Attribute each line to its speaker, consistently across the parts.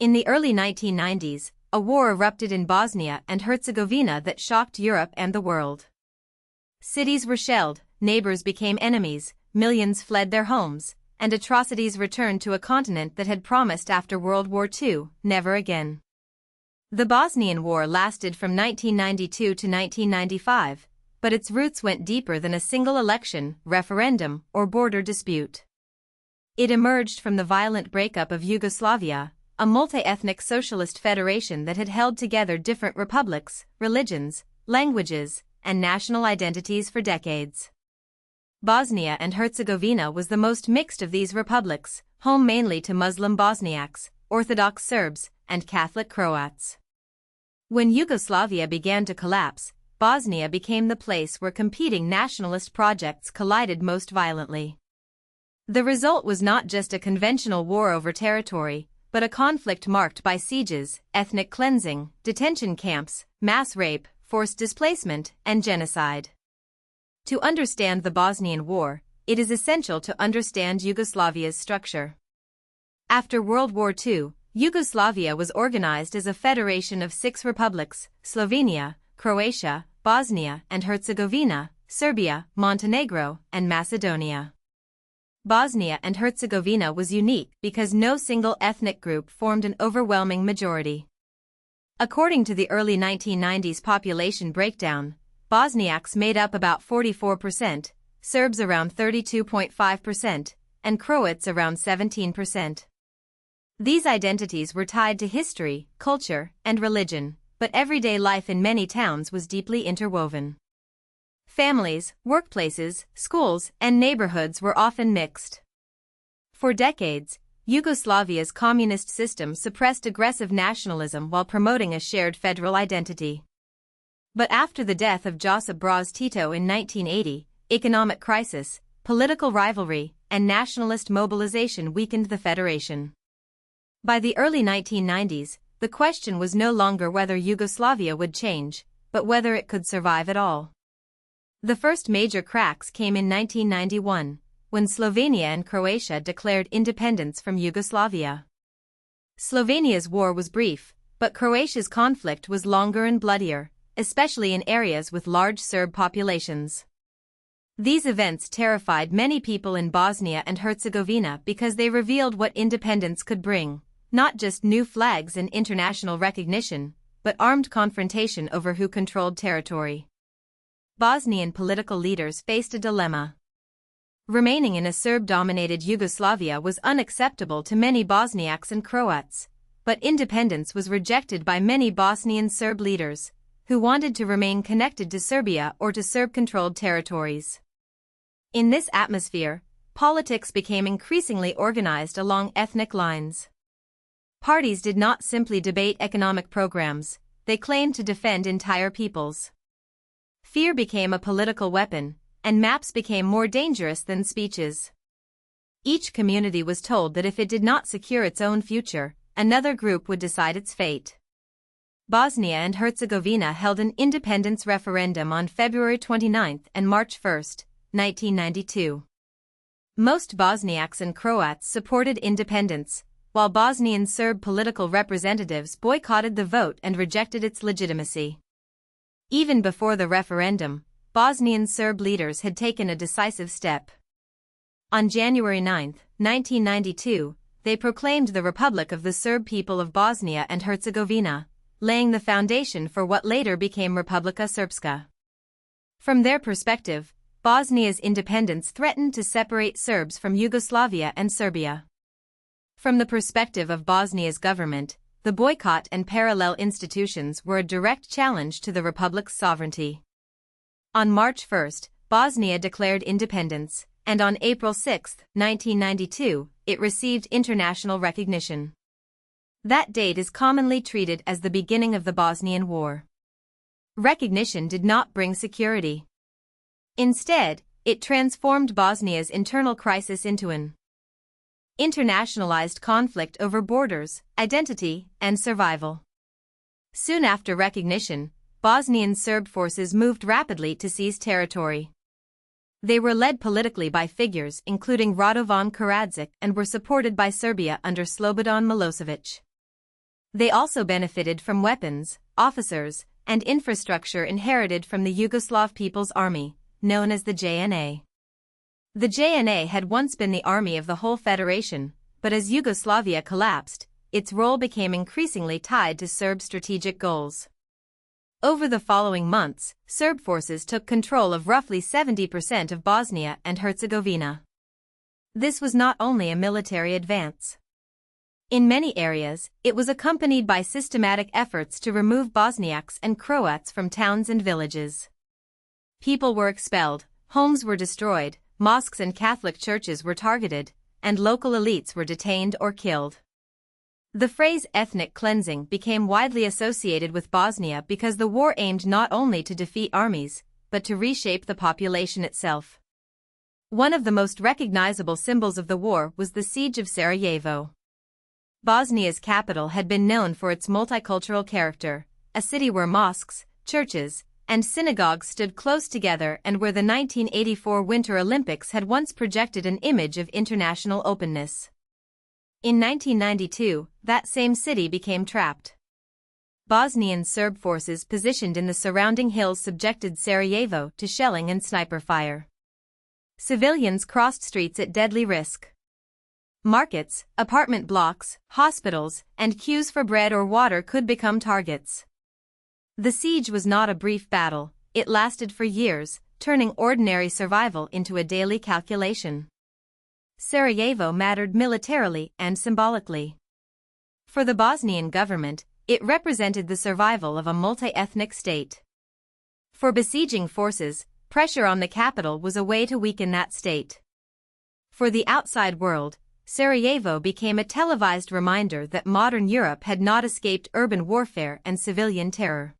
Speaker 1: In the early 1990s, a war erupted in Bosnia and Herzegovina that shocked Europe and the world. Cities were shelled, neighbors became enemies, millions fled their homes, and atrocities returned to a continent that had promised after World War II, never again. The Bosnian War lasted from 1992 to 1995, but its roots went deeper than a single election, referendum, or border dispute. It emerged from the violent breakup of Yugoslavia, a multi-ethnic socialist federation that had held together different republics, religions, languages, and national identities for decades. Bosnia and Herzegovina was the most mixed of these republics, home mainly to Muslim Bosniaks, Orthodox Serbs, and Catholic Croats. When Yugoslavia began to collapse, Bosnia became the place where competing nationalist projects collided most violently. The result was not just a conventional war over territory, but a conflict marked by sieges, ethnic cleansing, detention camps, mass rape, forced displacement, and genocide. To understand the Bosnian War, it is essential to understand Yugoslavia's structure. After World War II, Yugoslavia was organized as a federation of 6 republics: Slovenia, Croatia, Bosnia and Herzegovina, Serbia, Montenegro, and Macedonia. Bosnia and Herzegovina was unique because no single ethnic group formed an overwhelming majority. According to the early 1990s population breakdown, Bosniaks made up about 44%, Serbs around 32.5%, and Croats around 17%. These identities were tied to history, culture, and religion, but everyday life in many towns was deeply interwoven. Families, workplaces, schools, and neighborhoods were often mixed. For decades, Yugoslavia's communist system suppressed aggressive nationalism while promoting a shared federal identity. But after the death of Josip Broz Tito in 1980, economic crisis, political rivalry, and nationalist mobilization weakened the federation. By the early 1990s, the question was no longer whether Yugoslavia would change, but whether it could survive at all. The first major cracks came in 1991, when Slovenia and Croatia declared independence from Yugoslavia. Slovenia's war was brief, but Croatia's conflict was longer and bloodier, especially in areas with large Serb populations. These events terrified many people in Bosnia and Herzegovina because they revealed what independence could bring, not just new flags and international recognition, but armed confrontation over who controlled territory. Bosnian political leaders faced a dilemma. Remaining in a Serb-dominated Yugoslavia was unacceptable to many Bosniaks and Croats, but independence was rejected by many Bosnian Serb leaders, who wanted to remain connected to Serbia or to Serb-controlled territories. In this atmosphere, politics became increasingly organized along ethnic lines. Parties did not simply debate economic programs, they claimed to defend entire peoples. Fear became a political weapon, and maps became more dangerous than speeches. Each community was told that if it did not secure its own future, another group would decide its fate. Bosnia and Herzegovina held an independence referendum on February 29 and March 1, 1992. Most Bosniaks and Croats supported independence, while Bosnian Serb political representatives boycotted the vote and rejected its legitimacy. Even before the referendum, Bosnian Serb leaders had taken a decisive step. On January 9, 1992, they proclaimed the Republic of the Serb People of Bosnia and Herzegovina, laying the foundation for what later became Republika Srpska. From their perspective, Bosnia's independence threatened to separate Serbs from Yugoslavia and Serbia. From the perspective of Bosnia's government, the boycott and parallel institutions were a direct challenge to the republic's sovereignty. On March 1, Bosnia declared independence, and on April 6, 1992, it received international recognition. That date is commonly treated as the beginning of the Bosnian War. Recognition did not bring security. Instead, it transformed Bosnia's internal crisis into an internationalized conflict over borders, identity, and survival. Soon after recognition, Bosnian Serb forces moved rapidly to seize territory. They were led politically by figures including Radovan Karadzic and were supported by Serbia under Slobodan Milosevic. They also benefited from weapons, officers, and infrastructure inherited from the Yugoslav People's Army, known as the JNA. The JNA had once been the army of the whole federation, but as Yugoslavia collapsed, its role became increasingly tied to Serb strategic goals. Over the following months, Serb forces took control of roughly 70% of Bosnia and Herzegovina. This was not only a military advance. In many areas, it was accompanied by systematic efforts to remove Bosniaks and Croats from towns and villages. People were expelled, homes were destroyed, mosques and Catholic churches were targeted, and local elites were detained or killed. The phrase ethnic cleansing became widely associated with Bosnia because the war aimed not only to defeat armies, but to reshape the population itself. One of the most recognizable symbols of the war was the siege of Sarajevo. Bosnia's capital had been known for its multicultural character, a city where mosques, churches, and synagogues stood close together and where the 1984 Winter Olympics had once projected an image of international openness. In 1992, that same city became trapped. Bosnian Serb forces positioned in the surrounding hills subjected Sarajevo to shelling and sniper fire. Civilians crossed streets at deadly risk. Markets, apartment blocks, hospitals, and queues for bread or water could become targets. The siege was not a brief battle, it lasted for years, turning ordinary survival into a daily calculation. Sarajevo mattered militarily and symbolically. For the Bosnian government, it represented the survival of a multi-ethnic state. For besieging forces, pressure on the capital was a way to weaken that state. For the outside world, Sarajevo became a televised reminder that modern Europe had not escaped urban warfare and civilian terror.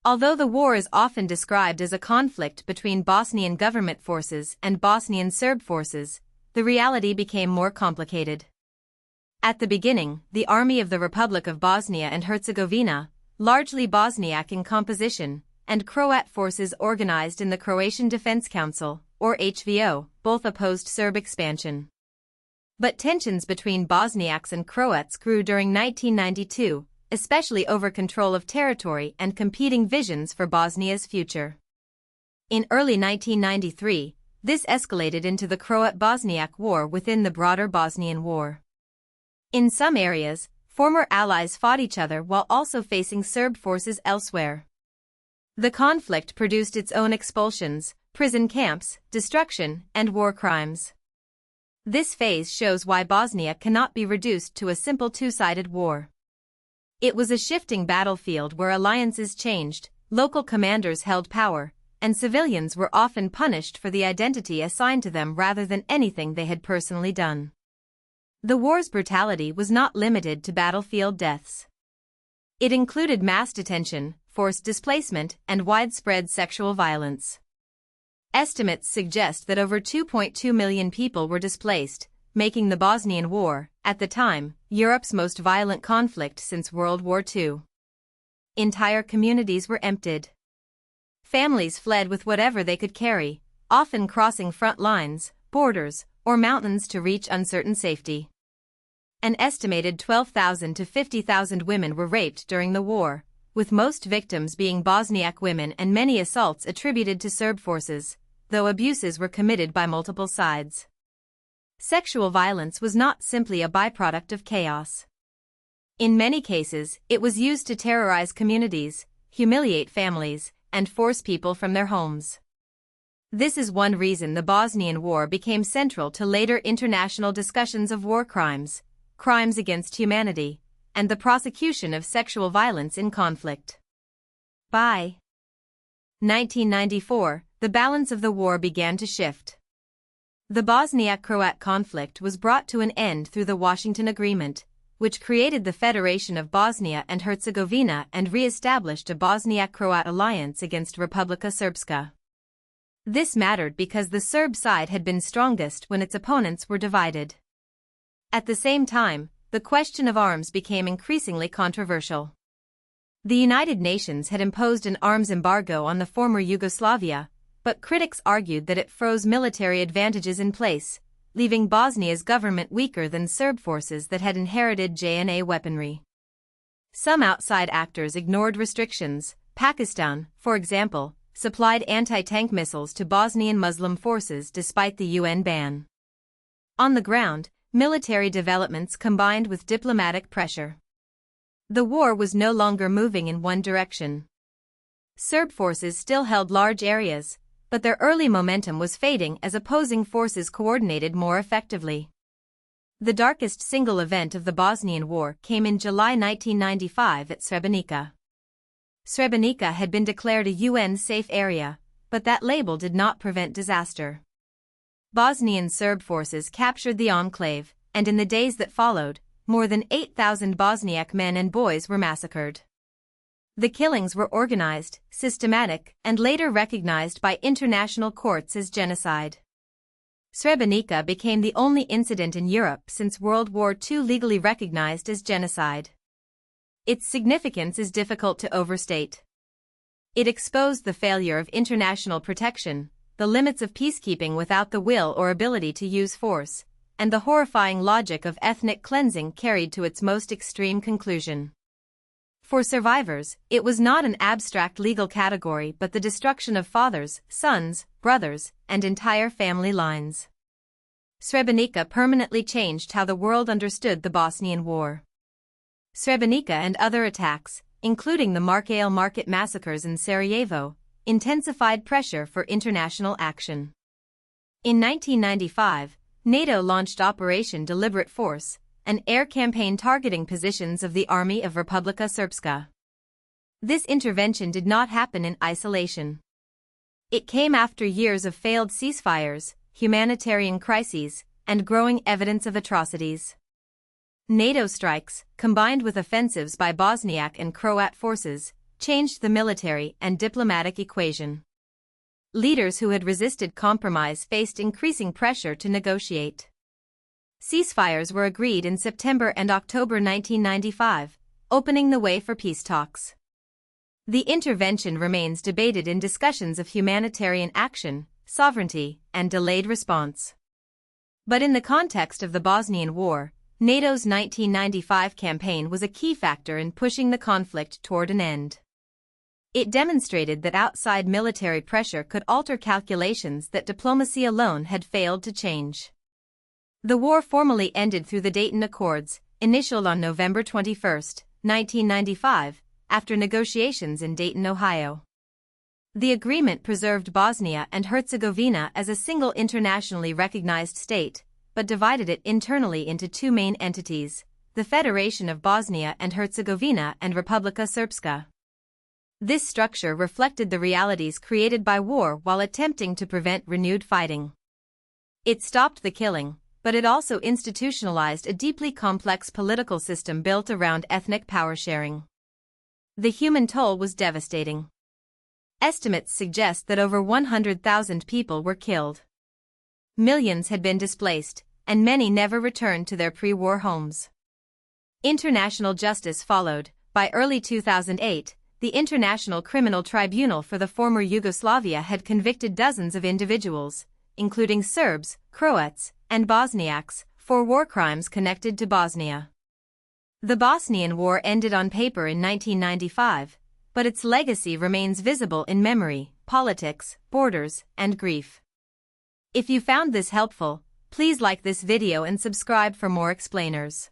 Speaker 1: Although the war is often described as a conflict between Bosnian government forces and Bosnian Serb forces, the reality became more complicated. At the beginning, the Army of the Republic of Bosnia and Herzegovina, largely Bosniak in composition, and Croat forces organized in the Croatian Defense Council, or HVO, both opposed Serb expansion. But tensions between Bosniaks and Croats grew during 1992, especially over control of territory and competing visions for Bosnia's future. In early 1993, this escalated into the Croat-Bosniak War within the broader Bosnian War. In some areas, former allies fought each other while also facing Serb forces elsewhere. The conflict produced its own expulsions, prison camps, destruction, and war crimes. This phase shows why Bosnia cannot be reduced to a simple two-sided war. It was a shifting battlefield where alliances changed, local commanders held power, and civilians were often punished for the identity assigned to them rather than anything they had personally done. The war's brutality was not limited to battlefield deaths. It included mass detention, forced displacement, and widespread sexual violence. Estimates suggest that over 2.2 million people were displaced, making the Bosnian War, at the time, Europe's most violent conflict since World War II. Entire communities were emptied. Families fled with whatever they could carry, often crossing front lines, borders, or mountains to reach uncertain safety. An estimated 12,000 to 50,000 women were raped during the war, with most victims being Bosniak women and many assaults attributed to Serb forces, though abuses were committed by multiple sides. Sexual violence was not simply a byproduct of chaos. In many cases, it was used to terrorize communities, humiliate families, and force people from their homes. This is one reason the Bosnian War became central to later international discussions of war crimes, crimes against humanity, and the prosecution of sexual violence in conflict. By 1994, the balance of the war began to shift. The Bosniak-Croat conflict was brought to an end through the Washington Agreement, which created the Federation of Bosnia and Herzegovina and re-established a Bosniak-Croat alliance against Republika Srpska. This mattered because the Serb side had been strongest when its opponents were divided. At the same time, the question of arms became increasingly controversial. The United Nations had imposed an arms embargo on the former Yugoslavia, but critics argued that it froze military advantages in place, leaving Bosnia's government weaker than Serb forces that had inherited JNA weaponry. Some outside actors ignored restrictions. Pakistan, for example, supplied anti-tank missiles to Bosnian Muslim forces despite the UN ban. On the ground, military developments combined with diplomatic pressure. The war was no longer moving in one direction. Serb forces still held large areas, but their early momentum was fading as opposing forces coordinated more effectively. The darkest single event of the Bosnian War came in July 1995 at Srebrenica. Srebrenica had been declared a UN safe area, but that label did not prevent disaster. Bosnian Serb forces captured the enclave, and in the days that followed, more than 8,000 Bosniak men and boys were massacred. The killings were organized, systematic, and later recognized by international courts as genocide. Srebrenica became the only incident in Europe since World War II legally recognized as genocide. Its significance is difficult to overstate. It exposed the failure of international protection, the limits of peacekeeping without the will or ability to use force, and the horrifying logic of ethnic cleansing carried to its most extreme conclusion. For survivors, it was not an abstract legal category but the destruction of fathers, sons, brothers, and entire family lines. Srebrenica permanently changed how the world understood the Bosnian War. Srebrenica and other attacks, including the Markale Market massacres in Sarajevo, intensified pressure for international action. In 1995, NATO launched Operation Deliberate Force, an air campaign targeting positions of the Army of Republika Srpska. This intervention did not happen in isolation. It came after years of failed ceasefires, humanitarian crises, and growing evidence of atrocities. NATO strikes, combined with offensives by Bosniak and Croat forces, changed the military and diplomatic equation. Leaders who had resisted compromise faced increasing pressure to negotiate. Ceasefires were agreed in September and October 1995, opening the way for peace talks. The intervention remains debated in discussions of humanitarian action, sovereignty, and delayed response. But in the context of the Bosnian War, NATO's 1995 campaign was a key factor in pushing the conflict toward an end. It demonstrated that outside military pressure could alter calculations that diplomacy alone had failed to change. The war formally ended through the Dayton Accords, initialed on November 21, 1995, after negotiations in Dayton, Ohio. The agreement preserved Bosnia and Herzegovina as a single internationally recognized state, but divided it internally into two main entities, the Federation of Bosnia and Herzegovina and Republika Srpska. This structure reflected the realities created by war while attempting to prevent renewed fighting. It stopped the killing, but it also institutionalized a deeply complex political system built around ethnic power sharing. The human toll was devastating. Estimates suggest that over 100,000 people were killed. Millions had been displaced, and many never returned to their pre-war homes. International justice followed. By early 2008, the International Criminal Tribunal for the former Yugoslavia had convicted dozens of individuals, including Serbs, Croats, and Bosniaks, for war crimes connected to Bosnia. The Bosnian War ended on paper in 1995, but its legacy remains visible in memory, politics, borders, and grief. If you found this helpful, please like this video and subscribe for more explainers.